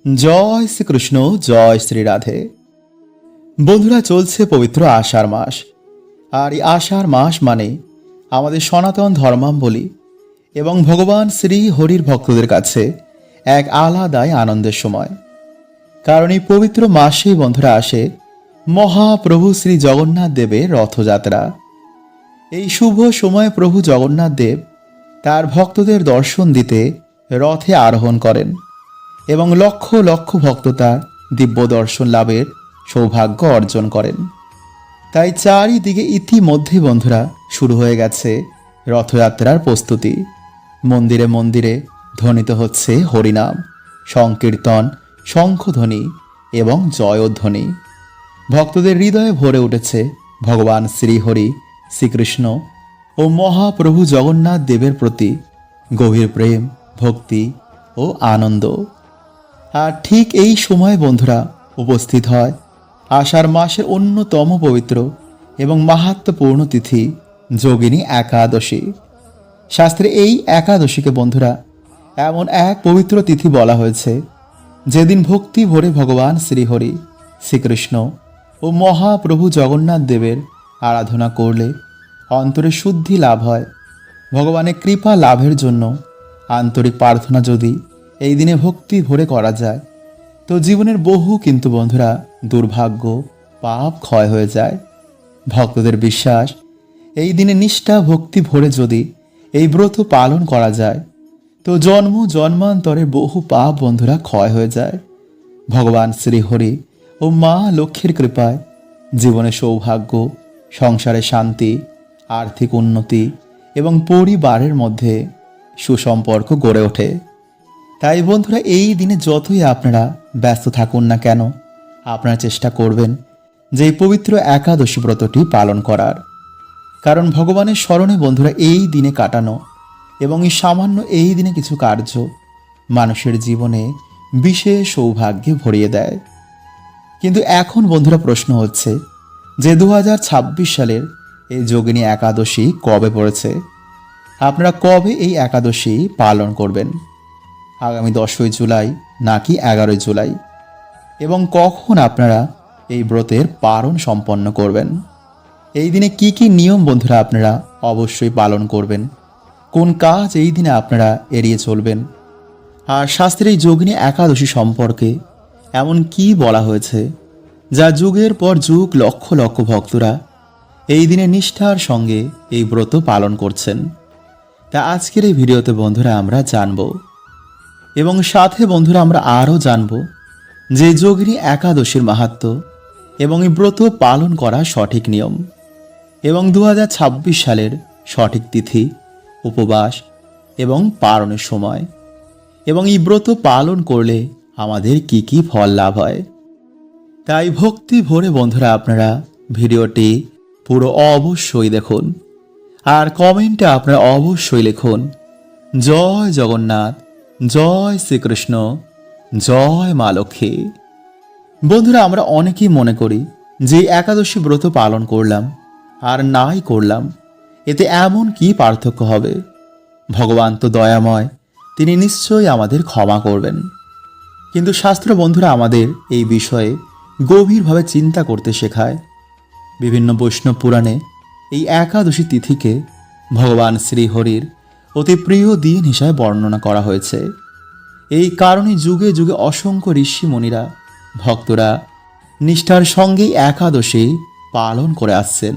জয় শ্রীকৃষ্ণ, জয় শ্রী রাধে। বন্ধুরা, চলছে পবিত্র আষাঢ় মাস। আর এই আষাঢ় মাস মানে আমাদের সনাতন ধর্মাবলী এবং ভগবান শ্রী হরির ভক্তদের কাছে এক আলাদাই আনন্দের সময়। কারণ এই পবিত্র মাসেই বন্ধুরা আসে মহাপ্রভু শ্রী জগন্নাথ দেবের রথযাত্রা। এই শুভ সময়ে প্রভু জগন্নাথ দেব তার ভক্তদের দর্শন দিতে রথে আরোহণ করেন এবং লক্ষ লক্ষ ভক্ত তার দিব্য দর্শন লাভের সৌভাগ্য অর্জন করেন। তাই চারিদিকে ইতিমধ্যে বন্ধুরা শুরু হয়ে গেছে রথযাত্রার প্রস্তুতি। মন্দিরে মন্দিরে ধ্বনিত হচ্ছে হরিনাম, সংকীর্তন, শঙ্খধ্বনি এবং জয়ধ্বনি। ভক্তদের হৃদয়ে ভরে উঠেছে ভগবান শ্রীহরি, শ্রীকৃষ্ণ ও মহাপ্রভু জগন্নাথ দেবের প্রতি গভীর প্রেম, ভক্তি ও আনন্দ। আর ঠিক এই সময় বন্ধুরা উপস্থিত হয় আষাঢ় মাসের অন্যতম পবিত্র এবং মাহাত্ম্যপূর্ণ তিথি যোগিনী একাদশী। শাস্ত্রে এই একাদশীকে বন্ধুরা এমন এক পবিত্র তিথি বলা হয়েছে যেদিন ভক্তি ভরে ভগবান শ্রীহরি, শ্রীকৃষ্ণ ও মহাপ্রভু জগন্নাথ দেবের আরাধনা করলে অন্তরে শুদ্ধি লাভ হয়। ভগবানের কৃপা লাভের জন্য আন্তরিক প্রার্থনা যদি এই দিনে ভক্তি ভরে করা যায় তো জীবনের বহু কিন্তু বন্ধুরা দুর্ভাগ্য, পাপ ক্ষয় হয়ে যায়। ভক্তদের বিশ্বাস এই দিনে নিষ্ঠা ভক্তি ভরে যদি এই ব্রত পালন করা যায় তো জন্ম জন্মান্তরের বহু পাপ বন্ধুরা ক্ষয় হয়ে যায়। ভগবান শ্রীহরি ও মা লক্ষ্মীর কৃপায় জীবনে সৌভাগ্য, সংসারে শান্তি, আর্থিক উন্নতি এবং পরিবারের মধ্যে সুসম্পর্ক গড়ে ওঠে। তাই বন্ধুরা এই দিনে যতই আপনারা ব্যস্ত থাকুন না কেন, আপনারা চেষ্টা করবেন যে এই পবিত্র একাদশী ব্রতটি পালন করার। কারণ ভগবানের স্মরণে বন্ধুরা এই দিনে কাটানো এবং এই সামান্য এই দিনে কিছু কার্য মানুষের জীবনে বিশেষ সৌভাগ্যে ভরিয়ে দেয়। কিন্তু এখন বন্ধুরা প্রশ্ন হচ্ছে যে 2026 সালের এই যোগিনী একাদশী কবে পড়েছে? আপনারা কবে এই একাদশী পালন করবেন? আগামী 10ই জুলাই নাকি 11ই জুলাই? এবং কখন আপনারা এই ব্রতের পালন সম্পন্ন করবেন? এই দিনে কি কি নিয়ম বন্ধুরা আপনারা অবশ্যই পালন করবেন? কোন কাজ এই দিনে আপনারা এড়িয়ে চলবেন? আর শাস্ত্রে এই যোগিনী একাদশী সম্পর্কে এমন কি বলা হয়েছে যা যুগের পর যুগ লক্ষ লক্ষ ভক্তরা এই দিনে নিষ্ঠার সঙ্গে এই ব্রত পালন করছেন? তা আজকের এই ভিডিওতে বন্ধুরা আমরা জানব। এবং সাথে বন্ধুরা আমরা আরও জানব যে যোগিনী একাদশীর মাহাত্ম্য এবং এই ব্রত পালন করা সঠিক নিয়ম এবং 2026 সালের সঠিক তিথি, উপবাস এবং পালনের সময় এবং এই ব্রত পালন করলে আমাদের কি কি ফল লাভ হয়। তাই ভক্তি ভরে বন্ধুরা আপনারা ভিডিওটি পুরো অবশ্যই দেখুন আর কমেন্টে আপনারা অবশ্যই লিখুন জয় জগন্নাথ, জয় শ্রীকৃষ্ণ, জয় মা লক্ষ্মী। বন্ধুরা, আমরা অনেকেই মনে করি যে একাদশী ব্রত পালন করলাম আর নাই করলাম এতে এমন কি পার্থক্য হবে? ভগবান তো দয়াময়, তিনি নিশ্চয়ই আমাদের ক্ষমা করবেন। কিন্তু শাস্ত্র বন্ধুরা আমাদের এই বিষয়ে গভীরভাবে চিন্তা করতে শেখায়। বিভিন্ন বৈষ্ণব পুরাণে এই একাদশী তিথিকে ভগবান শ্রীহরির অতি প্রিয় দিন হিসাবে বর্ণনা করা হয়েছে। এই কারণে যুগে যুগে অসংখ্য ঋষিমুনিরা, ভক্তরা নিষ্ঠার সঙ্গেই একাদশী পালন করে আসছেন।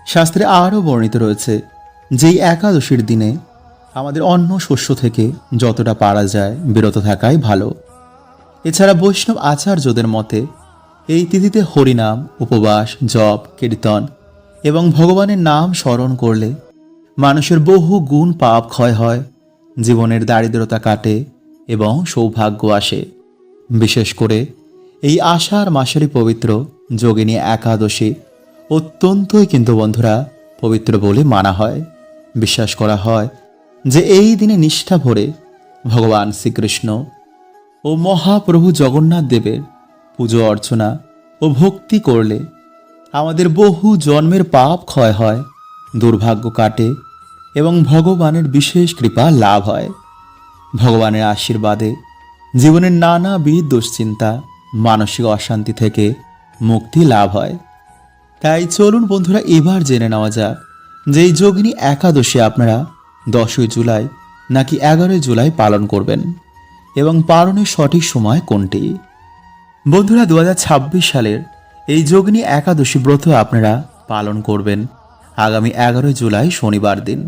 শাস্ত্রে আরও বর্ণিত রয়েছে যে এই একাদশীর দিনে আমাদের অন্ন শস্য থেকে যতটা পারা যায় বিরত থাকাই ভালো। এছাড়া বৈষ্ণব আচার্যদের মতে এই তিথিতে হরিনাম, উপবাস, জপ, কীর্তন এবং ভগবানের নাম স্মরণ করলে মানুষের বহু গুণ পাপ ক্ষয় হয়, জীবনের দারিদ্রতা কাটে এবং সৌভাগ্য আসে। বিশেষ করে এই আষাঢ় মাসেরই পবিত্র যোগিনী একাদশী অত্যন্তই কিন্তু বন্ধুরা পবিত্র বলে মানা হয়। বিশ্বাস করা হয় যে এই দিনে নিষ্ঠা ভরে ভগবান শ্রীকৃষ্ণ ও মহাপ্রভু জগন্নাথ দেবের পুজো অর্চনা ও ভক্তি করলে আমাদের বহু জন্মের পাপ ক্ষয় হয়, দুর্ভাগ্য কাটে এবং ভগবানের বিশেষ কৃপা লাভ হয়। ভগবানের আশীর্বাদে জীবনের নানাবিধ দুশ্চিন্তা, মানসিক অশান্তি থেকে মুক্তি লাভ হয়। তাই চলুন বন্ধুরা, এবার জেনে নেওয়া যাক যে এই যোগিনী একাদশী আপনারা 10ই জুলাই নাকি 11ই জুলাই পালন করবেন এবং পালনের সঠিক সময় কোনটি। বন্ধুরা, 2026 সালের এই যোগিনী একাদশী ব্রত আপনারা পালন করবেন আগামী 11ই জুলাই শনিবার দিন।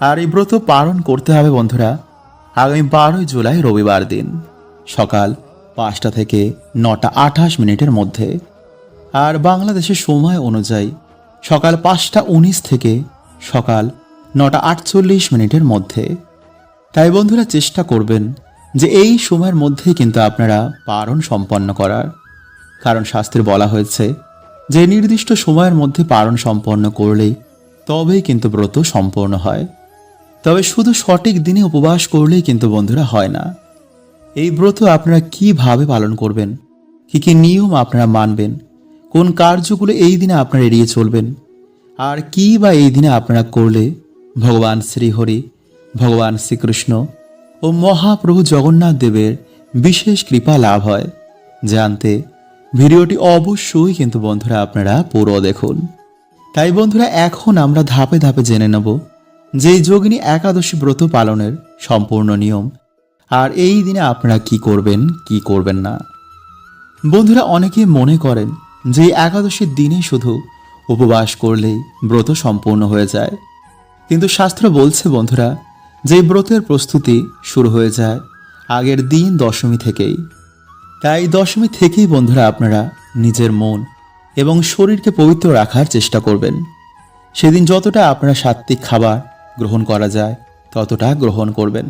আর এই ব্রত পালন করতে হবে বন্ধুরা আগামী 12ই জুলাই রবিবার দিন সকাল 5টা থেকে 9টা 28 মিনিটের মধ্যে। আর বাংলাদেশের সময় অনুযায়ী সকাল 5টা 19 থেকে সকাল 9টা 48 মিনিটের মধ্যে। তাই বন্ধুরা চেষ্টা করবেন যে এই সময়ের মধ্যেই কিন্তু আপনারা পালন সম্পন্ন করার, কারণ শাস্ত্রে বলা হয়েছে যে নির্দিষ্ট সময়ের মধ্যে পালন সম্পন্ন করলেই তবেই কিন্তু ব্রত সম্পূর্ণ হয়। তবে শুধু সঠিক দিনে উপবাস করলেই কিন্তু বন্ধুরা হয় না। এই ব্রত আপনারা কিভাবে পালন করবেন, কি কি নিয়ম আপনারা মানবেন, কোন কার্যগুলো এই দিনে আপনারা এড়িয়ে চলবেন, আর কি বা এই দিনে আপনারা করলে ভগবান শ্রীহরি, ভগবান শ্রীকৃষ্ণ ও মহাপ্রভু জগন্নাথ দেবের বিশেষ কৃপা লাভ হয়, জানতে ভিডিওটি অবশ্যই কিন্তু বন্ধুরা আপনারা পুরো দেখুন। তাই বন্ধুরা এখন আমরা ধাপে ধাপে জেনে নেব যে এই যোগিনী একাদশী ব্রত পালনের সম্পূর্ণ নিয়ম আর এই দিনে আপনারা কি করবেন কি করবেন না। বন্ধুরা, অনেকে মনে করেন যে এই একাদশীর দিনে শুধু উপবাস করলেই ব্রত সম্পূর্ণ হয়ে যায়, কিন্তু শাস্ত্র বলছে বন্ধুরা যে এই ব্রতের প্রস্তুতি শুরু হয়ে যায় আগের দিন দশমী থেকেই। তাই দশমী থেকেই বন্ধুরা আপনারা নিজের মন এবং শরীরকে পবিত্র রাখার চেষ্টা করবেন। সেদিন যতটা আপনারা সাত্ত্বিক খাবার গ্রহণ করা যায় ততটা গ্রহণ করবেন।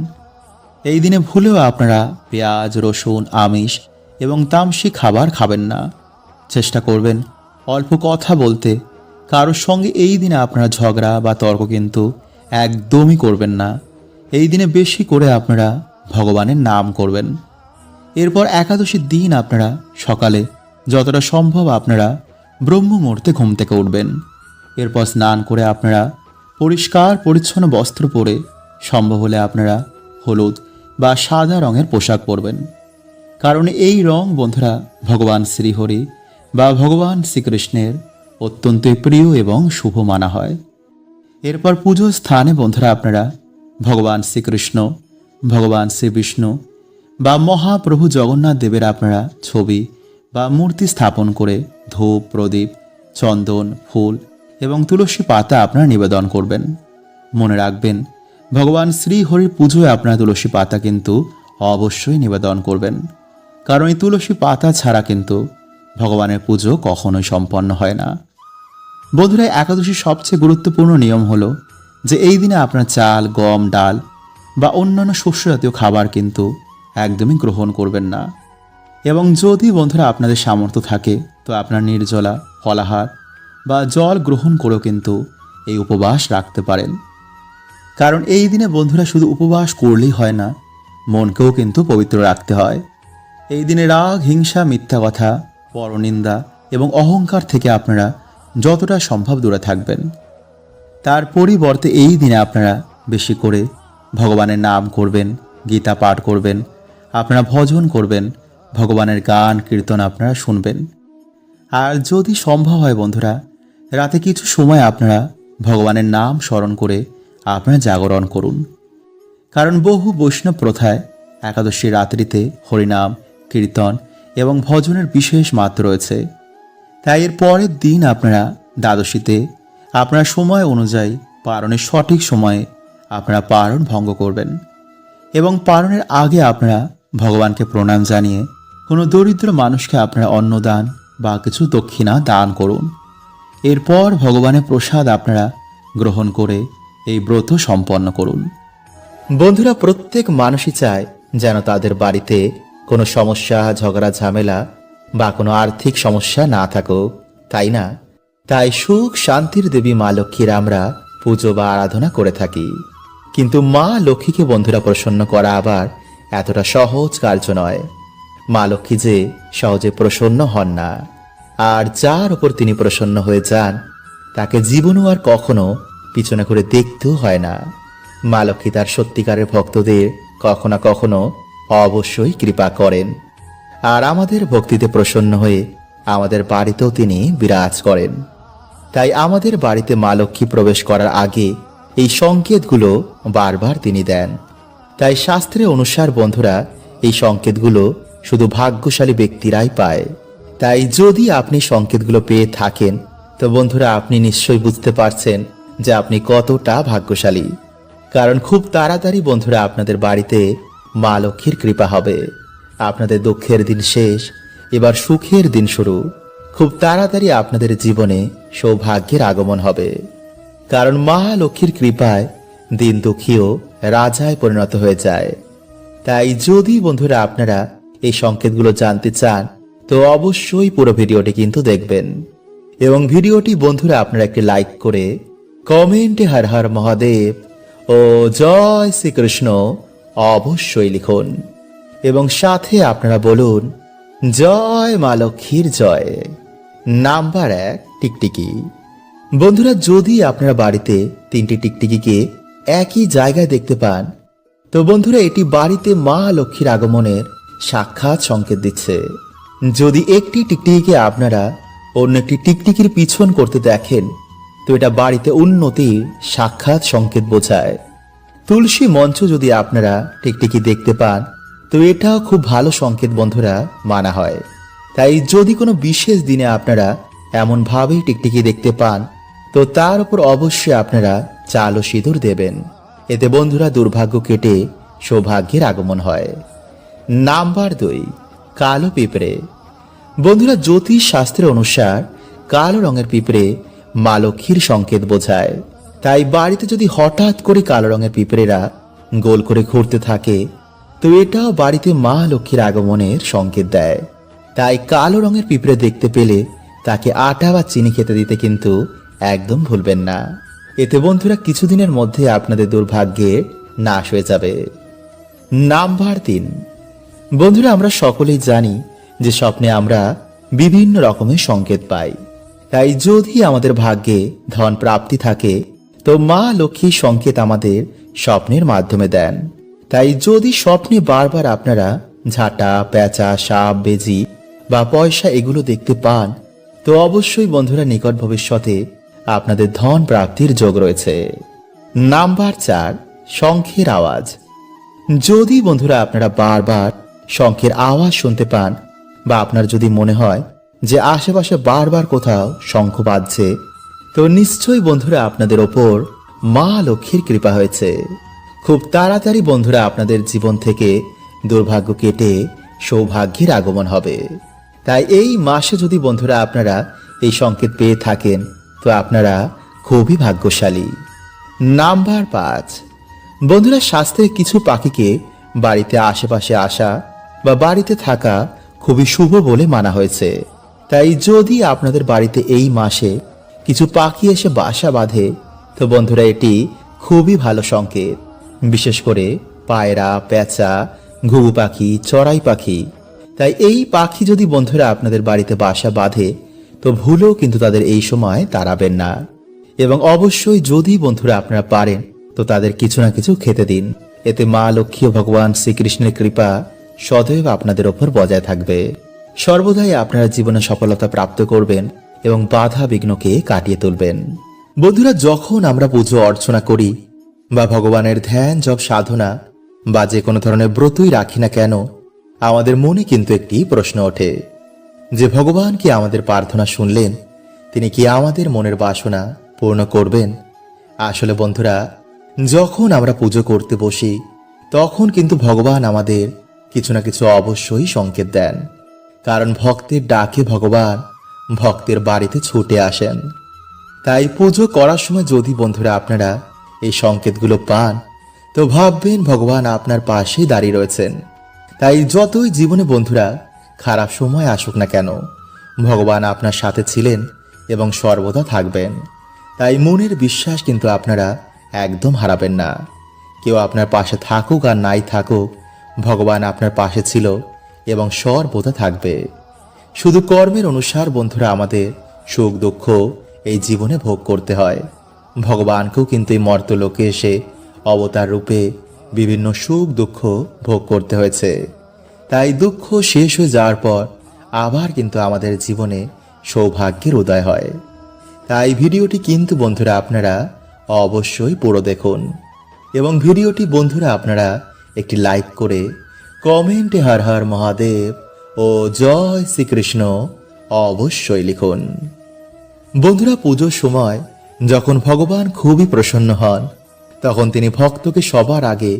এই দিনে ভুলেও আপনারা পেঁয়াজ, রসুন, আমিষ এবং তামসিক খাবার খাবেন না। চেষ্টা করবেন অল্প কথা বলতে। কারোর সঙ্গে এই দিনে আপনারা ঝগড়া বা তর্ক কিন্তু একদমই করবেন না। এই দিনে বেশি করে আপনারা ভগবানের নাম করবেন। এরপর একাদশীর দিন আপনারা সকালে যতটা সম্ভব আপনারা ব্রহ্ম মুহূর্তে ঘুম থেকে উঠবেন। এরপর স্নান করে আপনারা পরিষ্কার পরিচ্ছন্ন বস্ত্র পরে সম্ভব হলে আপনারা হলুদ বা সাদা রঙের পোশাক পরবেন, কারণ এই রং বন্ধুরা ভগবান শ্রীহরি বা ভগবান শ্রীকৃষ্ণের অত্যন্ত প্রিয় এবং শুভ মানা হয়। এরপর পুজো স্থানে বন্ধুরা আপনারা ভগবান শ্রীকৃষ্ণ, ভগবান শ্রীবিষ্ণু বা মহাপ্রভু জগন্নাথ দেবের আপনারা ছবি বা মূর্তি স্থাপন করে ধূপ, প্রদীপ, চন্দন, ফুল এবং তুলসী পাতা আপনারা নিবেদন করবেন। মনে রাখবেন ভগবান শ্রীহরির পুজোয় আপনারা তুলসী পাতা কিন্তু অবশ্যই নিবেদন করবেন, কারণ এই তুলসী পাতা ছাড়া কিন্তু ভগবানের পুজো কখনোই সম্পন্ন হয় না। বন্ধুরা, একাদশীর সবচেয়ে গুরুত্বপূর্ণ নিয়ম হলো যে এই দিনে আপনার চাল, গম, ডাল বা অন্যান্য শস্য জাতীয় খাবার কিন্তু একদমই গ্রহণ করবেন না। এবং যদি বন্ধুরা আপনাদের সামর্থ্য থাকে তো আপনার নির্জলা, ফলাহার বা জল গ্রহণ করেও কিন্তু এই উপবাস রাখতে পারেন। কারণ এই দিনে বন্ধুরা শুধু উপবাস করলেই হয় না, মনকেও কিন্তু পবিত্র রাখতে হয়। এই দিনে রাগ, হিংসা, মিথ্যা কথা, পরনিন্দা এবং অহংকার থেকে আপনারা যতটা সম্ভব দূরে থাকবেন। তার পরিবর্তে এই দিনে আপনারা বেশি করে ভগবানের নাম করবেন, গীতা পাঠ করবেন, আপনারা ভজন করবেন, ভগবানের গান কীর্তন আপনারা শুনবেন। আর যদি সম্ভব হয় বন্ধুরা রাতে কিছু সময় আপনারা ভগবানের নাম স্মরণ করে আপনারা জাগরণ করুন। কারণ বহু বৈষ্ণব প্রথায় একাদশী রাত্রিতে হরিনাম, কীর্তন এবং ভজনের বিশেষ মাত্রা রয়েছে। তাই এর পরের দিন আপনারা দ্বাদশীতে আপনার সময় অনুযায়ী পারণের সঠিক সময়ে আপনারা পারণ ভঙ্গ করবেন এবং পারণের আগে আপনারা ভগবানকে প্রণাম জানিয়ে কোনো দরিদ্র মানুষকে আপনারা অন্নদান বা কিছু দক্ষিণা দান করুন। এরপর ভগবানের প্রসাদ আপনারা গ্রহণ করে এই ব্রত সম্পন্ন করুন। বন্ধুরা, প্রত্যেক মানুষই চায় যেন তাদের বাড়িতে কোনো সমস্যা, ঝগড়া, ঝামেলা বা কোনো আর্থিক সমস্যা না থাকুক, তাই না? তাই সুখ শান্তির দেবী মা লক্ষ্মীর আমরা পুজো বা আরাধনা করে থাকি। কিন্তু মা লক্ষ্মীকে বন্ধুরা প্রসন্ন করা আবার এতটা সহজ কার্য নয়। মা লক্ষ্মী যে সহজে প্রসন্ন হন না, আর যার উপর তিনি প্রসন্ন হয়ে যান তাকে জীবনও আর কখনো পিছনে করে দেখতেও হয় না। মা লক্ষ্মী তার সত্যিকারের ভক্তদের কখনো কখনো অবশ্যই কৃপা করেন। আর আমাদের ভক্তিতে প্রসন্ন হয়ে আমাদের বাড়িতেও তিনি বিরাজ করেন। তাই আমাদের বাড়িতে মা লক্ষ্মী প্রবেশ করার আগে এই সংকেতগুলো বারবার তিনি দেন। তাই শাস্ত্রে অনুসার বন্ধুরা, এই সংকেতগুলো শুধু ভাগ্যশালী ব্যক্তিরাই পায়। তাই যদি আপনি সংকেতগুলো পেয়ে থাকেন, তো বন্ধুরা আপনি নিশ্চয়ই বুঝতে পারছেন যে আপনি কতটা ভাগ্যশালী। কারণ খুব তাড়াতাড়ি বন্ধুরা আপনাদের বাড়িতে মা লক্ষ্মীর কৃপা হবে। আপনাদের দুঃখের দিন শেষ, এবার সুখের দিন শুরু। খুব তাড়াতাড়ি আপনাদের জীবনে সৌভাগ্যের আগমন হবে। কারণ মা লক্ষ্মীর কৃপায় দিন দুঃখীও রাজায় পরিণত হয়ে যায়। তাই যদি বন্ধুরা আপনারা এই সংকেতগুলো জানতে চান, তো অবশ্যই পুরো ভিডিওটি কিন্তু দেখবেন। এবং ভিডিওটি বন্ধুরা আপনারা একটি লাইক করে কমেন্টে হর হর মহাদেব ও জয় শ্রীকৃষ্ণ অবশ্যই লিখুন। এবং সাথে আপনারা বলুন, জয় মা লক্ষ্মীর জয়। নাম্বার 1, টিকটিকি। বন্ধুরা যদি আপনারা বাড়িতে 3টি টিকটিকিকে একই জায়গায় দেখতে পান, তো বন্ধুরা এটি বাড়িতে মা লক্ষ্মীর আগমনের সাক্ষাৎ সংকেত দিচ্ছে। যদি একটি টিকটিকিকে আপনারা অন্য একটি টিকটিকির পিছন করতে দেখেন, তো এটা বাড়িতে উন্নতির সাক্ষাৎ সংকেত বোঝায়। তুলসী মঞ্চ যদি আপনারা টিকটিকি দেখতে পান, তো এটাও খুব ভালো সংকেত বন্ধুরা মানা হয়। তাই যদি কোনো বিশেষ দিনে আপনারা এমন ভাবেই টিকটিকি দেখতে পান, তো তার উপর অবশ্যই আপনারা চাল ও সিঁদুর দেবেন। এতে বন্ধুরা দুর্ভাগ্য কেটে সৌভাগ্যের আগমন হয়। নাম্বার 2, কালো পিঁপড়ে। বন্ধুরা জ্যোতিষ শাস্ত্রের অনুসার কালো রঙের পিঁপড়ে মা লক্ষ্মীর সংকেত বোঝায়। তাই বাড়িতে যদি হঠাৎ করে কালো রঙের পিঁপড়েরা গোল করে ঘুরতে থাকে, তো এটাও বাড়িতে মা লক্ষ্মীর আগমনের সংকেত দেয়। তাই কালো রঙের পিঁপড়ে দেখতে পেলে তাকে আটা বা চিনি খেতে দিতে কিন্তু একদম ভুলবেন না। এতে বন্ধুরা কিছুদিনের মধ্যে আপনাদের দুর্ভাগ্যে নাশ হয়ে যাবে। নাম্বার 3, বন্ধুরা আমরা সকলেই জানি যে স্বপ্নে আমরা বিভিন্ন রকমের সংকেত পাই। তাই যদি আমাদের ভাগ্যে ধন প্রাপ্তি থাকে, তো মা লক্ষ্মীর সংকেত আমাদের স্বপ্নের মাধ্যমে দেন। তাই যদি স্বপ্নে বারবার আপনারা ঝাঁটা, পেঁচা, সাপ, বেজি বা পয়সা এগুলো দেখতে পান, তো অবশ্যই বন্ধুরা নিকট ভবিষ্যতে আপনাদের ধন প্রাপ্তির যোগ রয়েছে। নাম্বার 4, শঙ্খের আওয়াজ। যদি বন্ধুরা আপনারা বারবার শঙ্খের আওয়াজ শুনতে পান, বা আপনার যদি মনে হয় যে আশেপাশে বারবার কোথাও শঙ্খ বাজছে, তো নিশ্চয়ই বন্ধুরা আপনাদের ওপর মা লক্ষ্মীর কৃপা হয়েছে। খুব তাড়াতাড়ি বন্ধুরা আপনাদের জীবন থেকে দুর্ভাগ্য কেটে সৌভাগ্যের আগমন হবে। তাই এই মাসে যদি বন্ধুরা আপনারা এই সংকেত পেয়ে থাকেন, তো আপনারা খুবই ভাগ্যশালী। নাম্বার 5, বন্ধুরা শাস্ত্রে কিছু পাখিকে বাড়িতে আশেপাশে আসা বা বাড়িতে থাকা খুবই শুভ বলে মানা হয়েছে। তাই যদি আপনাদের বাড়িতে এই মাসে কিছু পাখি এসে বাসা বাঁধে, তো বন্ধুরা এটি খুবই ভালো সংকেত। বিশেষ করে পায়রা, পেঁচা, ঘুঘু পাখি, চড়াই পাখি। তাই এই পাখি যদি বন্ধুরা আপনাদের বাড়িতে বাসা বাঁধে, তো ভুলেও কিন্তু তাদের এই সময় তাড়াবেন না। এবং অবশ্যই যদি বন্ধুরা আপনারা পারেন, তো তাদের কিছু না কিছু খেতে দিন। এতে মা লক্ষ্মী ও ভগবান শ্রীকৃষ্ণের কৃপা সদৈব আপনাদের ওপর বজায় থাকবে। সর্বদাই আপনারা জীবনে সফলতা প্রাপ্ত করবেন এবং বাধা বিঘ্নকে কাটিয়ে তুলবেন। বন্ধুরা যখন আমরা পুজো অর্চনা করি বা ভগবানের ধ্যান জপ সাধনা বা যে কোনো ধরনের ব্রতই রাখি না কেন, আমাদের মনে কিন্তু একটি প্রশ্ন ওঠে যে ভগবান কি আমাদের প্রার্থনা শুনলেন? তিনি কি আমাদের মনের বাসনা পূর্ণ করবেন? আসলে বন্ধুরা যখন আমরা পুজো করতে বসি, তখন কিন্তু ভগবান আমাদের কিছু না কিছু অবশ্যই সংকেত দেন। কারণ ভক্তের ডাকে ভগবান ভক্তের বাড়িতে ছুটে আসেন। তাই পুজো করার সময় যদি বন্ধুরা আপনারা এই সংকেতগুলো পান, তো ভাববেন ভগবান আপনার পাশে দাঁড়িয়ে রয়েছেন। তাই যতই জীবনে বন্ধুরা খারাপ সময় আসুক না কেন, ভগবান আপনার সাথে ছিলেন এবং সর্বদা থাকবেন। তাই মনের বিশ্বাস কিন্তু আপনারা একদম হারাবেন না। কেউ আপনার পাশে থাকুক আর নাই থাকুক, ভগবান আপনার পাশে ছিল এবং সর্বদা থাকবে। শুধু কর্মের অনুসার বন্ধুরা আমাদের সুখ দুঃখ এই জীবনে ভোগ করতে হয়। ভগবানকেও কিন্তু এই মর্তলোকে এসে অবতার রূপে বিভিন্ন সুখ দুঃখ ভোগ করতে হয়েছে। তাই দুঃখ শেষ হয়ে যাওয়ার পর আবার কিন্তু আমাদের জীবনে সৌভাগ্যের উদয় হয়। তাই ভিডিওটি কিন্তু বন্ধুরা আপনারা অবশ্যই পুরো দেখুন এবং ভিডিওটি বন্ধুরা আপনারা একটি লাইক করে কমেন্টে হর হর মহাদেব ও জয় শ্রীকৃষ্ণ অবশ্যই লিখুন। বন্ধুরা পুজোর সময় যখন ভগবান খুবই প্রসন্ন হন তখন তিনি ভক্তকে সবার আগে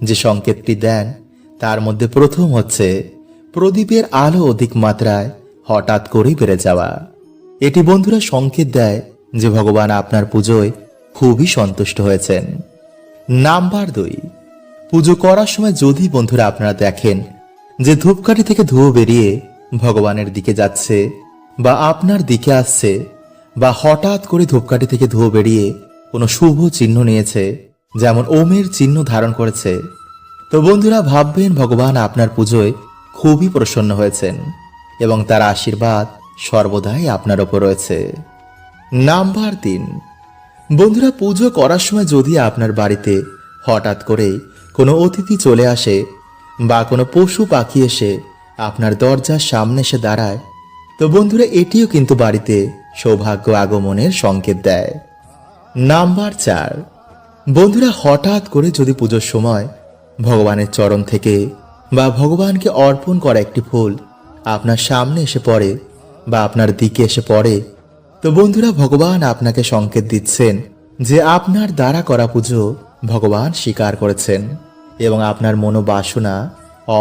যে সংকেতটি দেন তার মধ্যে প্রথম হচ্ছে প্রদীপের আলো অধিক মাত্রায় হঠাৎ করে বেড়ে যাওয়া। এটি বন্ধুরা সংকেত দেয় যে ভগবান আপনার পুজোয় খুবই সন্তুষ্ট হয়েছেন। নাম্বার 2, পুজো করার সময় যদি বন্ধুরা আপনারা দেখেন যে ধূপকাঠি থেকে ধুয়ো বেরিয়ে ভগবানের দিকে যাচ্ছে বা আপনার দিকে আসছে, বা হঠাৎ করে ধূপকাঠি থেকে ধুয়ো বেরিয়ে কোনো শুভ চিহ্ন নিয়েছে, যেমন ওমের চিহ্ন ধারণ করেছে, তো বন্ধুরা ভাববেন ভগবান আপনার পুজোয় খুবই প্রসন্ন হয়েছেন এবং তার আশীর্বাদ সর্বদাই আপনার ওপর রয়েছে। নাম্বার 3, বন্ধুরা পুজো করার সময় যদি আপনার বাড়িতে হঠাৎ করে কোনো অতিথি চলে আসে বা কোনো পশু পাখি এসে আপনার দরজার সামনে এসে দাঁড়ায়, তো বন্ধুরা এটিও কিন্তু বাড়িতে সৌভাগ্য আগমনের সংকেত দেয়। নাম্বার 4, বন্ধুরা হঠাৎ করে যদি পুজোর সময় ভগবানের চরণ থেকে বা ভগবানকে অর্পণ করা একটি ফুল আপনার সামনে এসে পড়ে বা আপনার দিকে এসে পড়ে, তো বন্ধুরা ভগবান আপনাকে সংকেত দিচ্ছেন যে আপনার দ্বারা করা পুজো ভগবান স্বীকার করেছেন এবং আপনার মনোবাসনা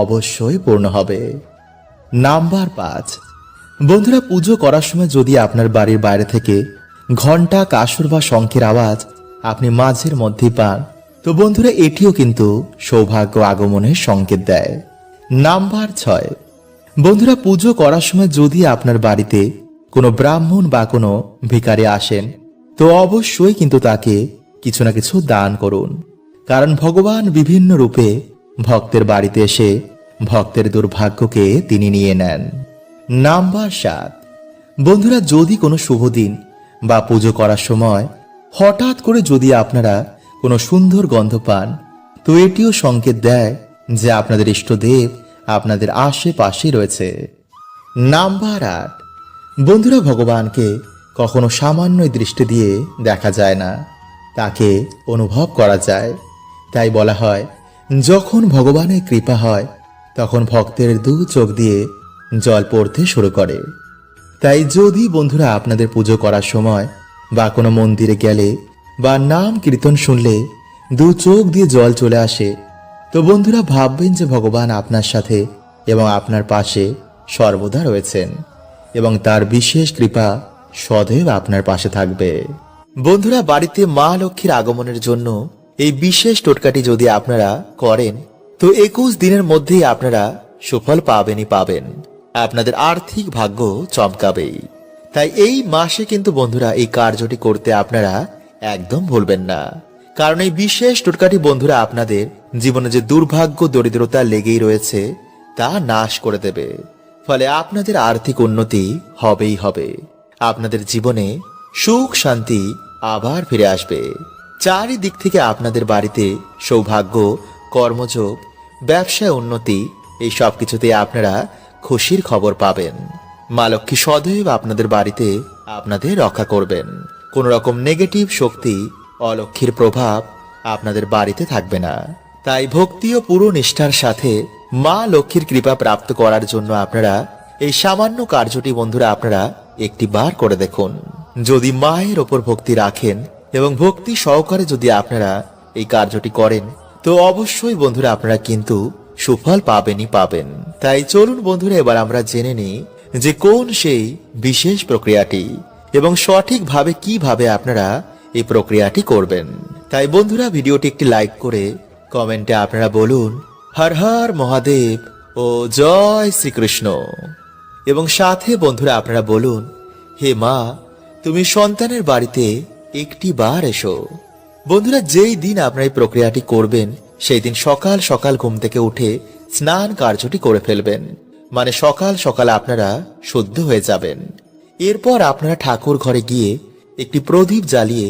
অবশ্যই পূর্ণ হবে। নাম্বার 5, বন্ধুরা পুজো করার সময় যদি আপনার বাড়ির বাইরে থেকে ঘণ্টা, কাসর বা শঙ্খের আওয়াজ আপনি মাঝের মধ্যেই পান, তো বন্ধুরা এটিও কিন্তু সৌভাগ্য আগমনের সংকেত দেয়। নাম্বার 6, বন্ধুরা পুজো করার সময় যদি আপনার বাড়িতে কোনো ব্রাহ্মণ বা কোনো ভিখারি আসেন, তো অবশ্যই কিন্তু তাকে কিছু না কিছু দান করুন, কারণ ভগবান বিভিন্ন রূপে ভক্তের বাড়িতে এসে ভক্তের দুর্ভাগ্যকে তিনি নিয়ে নেন। নাম্বার 7, বন্ধুরা যদি কোনো শুভ দিন বা পুজো করার সময় হঠাৎ করে যদি আপনারা কোনো সুন্দর গন্ধ পান, তো এটিও সংকেত দেয় যে আপনাদের ইষ্টদেব আপনাদের আশেপাশে রয়েছে। নাম্বার 8, বন্ধুরা ভগবানকে কখনো সামান্য দৃষ্টি দিয়ে দেখা যায় না, তাকে অনুভব করা যায়। তাই বলা হয় যখন ভগবানের কৃপা হয় তখন ভক্তের দু চোখ দিয়ে জল পড়তে শুরু করে। তাই যদি বন্ধুরা আপনাদের পুজো করার সময় বা কোনো মন্দিরে গেলে বা নাম কীর্তন শুনলে দু চোখ দিয়ে জল চলে আসে, তো বন্ধুরা ভাববেন যে ভগবান আপনার সাথে এবং আপনার পাশে সর্বদা রয়েছেন এবং তার বিশেষ কৃপা সদৈব আপনার পাশে থাকবে। বন্ধুরা বাড়িতে মা লক্ষ্মীর আগমনের জন্য এই বিশেষ টোটকাটি যদি আপনারা করেন, তো 21 দিনের মধ্যেই আপনারা সুফল পাবেনই পাবেন, আপনাদের আর্থিক ভাগ্য চমকাবেই। তাই এই মাসে কিন্তু বন্ধুরা এই কার্যটি করতে আপনারা একদম ভুলবেন না, কারণ এই বিশেষ টোটকাটি বন্ধুরা আপনাদের জীবনে যে দুর্ভাগ্য দরিদ্রতা লেগেই রয়েছে তা নাশ করে দেবে। ফলে আপনাদের আর্থিক উন্নতি হবেই হবে, আপনাদের জীবনে সুখ শান্তি আবার ফিরে আসবে। চারিদিক থেকে আপনাদের বাড়িতে সৌভাগ্য, কর্মযোগ, ব্যবসায় উন্নতি, এই সব কিছুতে আপনারা খুশির খবর পাবেন। মা লক্ষ্মী সদৈব আপনাদের বাড়িতে আপনাদের রক্ষা করবেন। কোন রকম নেগেটিভ শক্তি, অলক্ষ্মীর প্রভাব আপনাদের বাড়িতে থাকবে না। তাই ভক্তি ও পুরো নিষ্ঠার সাথে মা লক্ষ্মীর কৃপা প্রাপ্ত করার জন্য আপনারা এই সামান্য কার্যটি বন্ধুরা আপনারা একটি বার করে দেখুন। যদি মায়ের ওপর ভক্তি রাখেন এবং ভক্তি সহকারে যদি আপনারা এই কার্যটি করেন, তো অবশ্যই বন্ধুরা আপনারা কিন্তু সুফল পাবেনই পাবেন। তাই চলুন বন্ধুরা এবার আমরা জেনে নিই যে কোন সেই বিশেষ প্রক্রিয়াটি এবং সঠিকভাবে কিভাবে আপনারা এই প্রক্রিয়াটি করবেন। তাই বন্ধুরা ভিডিওটি একটি লাইক করে কমেন্টে আপনারা বলুন হর হর মহাদেব ও জয় শ্রীকৃষ্ণ, এবং সাথে বন্ধুরা আপনারা বলুন হে মা তুমি সন্তানের বাড়িতে একটি বার এসো। বন্ধুরা যেই দিন আপনারা এই প্রক্রিয়াটি করবেন সেই দিন সকাল সকাল ঘুম থেকে উঠে স্নান কার্যটি করে ফেলবেন, মানে সকাল সকাল আপনারা শুদ্ধ হয়ে যাবেন। এরপর আপনারা ঠাকুর ঘরে গিয়ে একটি প্রদীপ জ্বালিয়ে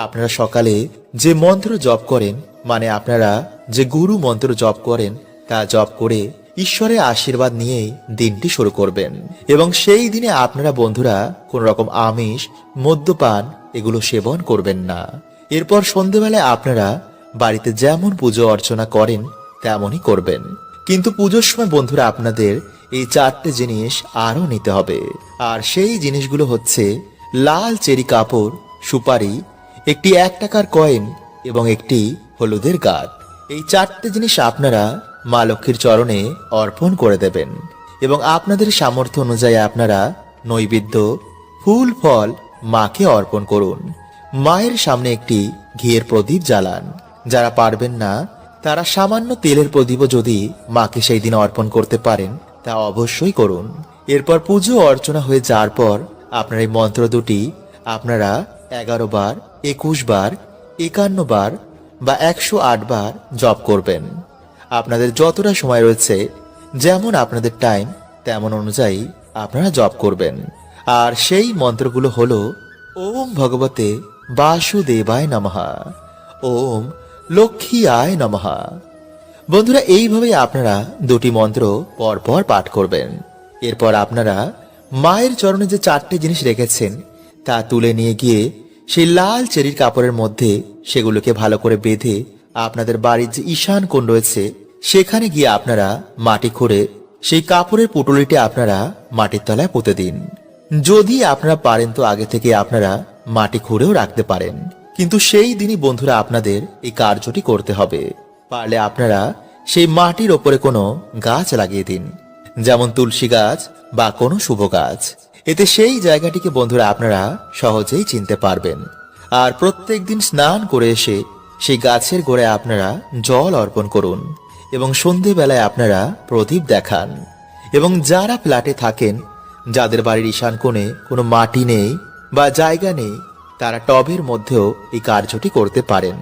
আপনারা সকালে যে মন্ত্র জপ করেন, মানে আপনারা যে গুরু মন্ত্র জপ করেন তা জপ করে ঈশ্বরের আশীর্বাদ নিয়েই দিনটি শুরু করবেন। এবং সেই দিনে আপনারা বন্ধুরা কোন রকম আমিষ, মদ্যপান এগুলো সেবন করবেন না। এরপর সন্ধেবেলায় আপনারা বাড়িতে যেমন পুজো অর্চনা করেন তেমনই করবেন। কিন্তু পুজোর সময় বন্ধুরা আপনাদের এই 4টে জিনিস আরও নিতে হবে। আর সেই জিনিসগুলো হচ্ছে লাল চেরি কাপড়, সুপারি, একটি 1 টাকার কয়েন এবং একটি হলুদের গাঁট। এই 4টে জিনিস আপনারা মা লক্ষ্মীর চরণে অর্পণ করে দেবেন এবং আপনাদের সামর্থ্য অনুযায়ী আপনারা নৈবেদ্য, ফুল ফল মাকে অর্পণ করুন। মায়ের সামনে একটি ঘিয়ের প্রদীপ জ্বালান। যারা পারবেন না তারা সামান্য তেলের প্রদীপও যদি মাকে সেই দিন অর্পণ করতে পারেন তা অবশ্যই করুন। এরপর পুজো অর্চনা হয়ে যাওয়ার পর আপনার এই মন্ত্র দুটি আপনারা 11 বার, 21 বার, 51 বার বা 108 বার জপ করবেন। আপনাদের যতটা সময় রয়েছে, যেমন আপনাদের টাইম তেমন অনুযায়ী আপনারা জপ করবেন। আর সেই মন্ত্রগুলো হলো ওম ভগবতে বাসুদেবায় নমঃ, ওম লক্ষ্মী আয় নমঃ। বন্ধুরা এইভাবেই আপনারা দুটি মন্ত্র পরপর পাঠ করবেন। এরপর আপনারা মায়ের চরণে যে 4টে জিনিস রেখেছেন তা তুলে নিয়ে গিয়ে সেই লাল চেরির কাপড়ের মধ্যে সেগুলোকে ভালো করে বেঁধে আপনাদের বাড়ির যে ঈশান কোণ রয়েছে সেখানে গিয়ে আপনারা মাটি খুঁড়ে সেই কাপড়ের পুটুলিটি আপনারা মাটির তলায় পুঁতে দিন। যদি আপনারা পারেন তো আগে থেকে আপনারা মাটি খুঁড়েও রাখতে পারেন, কিন্তু সেই দিনই বন্ধুরা আপনাদের এই কার্যটি করতে হবে। পারলে আপনারা সেই মাটির ওপরে কোনো গাছ লাগিয়ে দিন, যেমন তুলসী গাছ বা কোনো শুভ গাছ। এতে সেই জায়গাটিকে বন্ধুরা আপনারা সহজেই চিনতে পারবেন। আর প্রত্যেক দিন স্নান করে এসে সেই গাছের গোড়ায় আপনারা জল অর্পণ করুন এবং সন্ধেবেলায় আপনারা প্রদীপ দেখান। এবং যারা ফ্ল্যাটে থাকেন, যাদের বাড়ির ঈশান কোণে কোনো মাটি নেই বা জায়গা নেই, তারা টবের মধ্যেও এই কার্যটি করতে পারেন।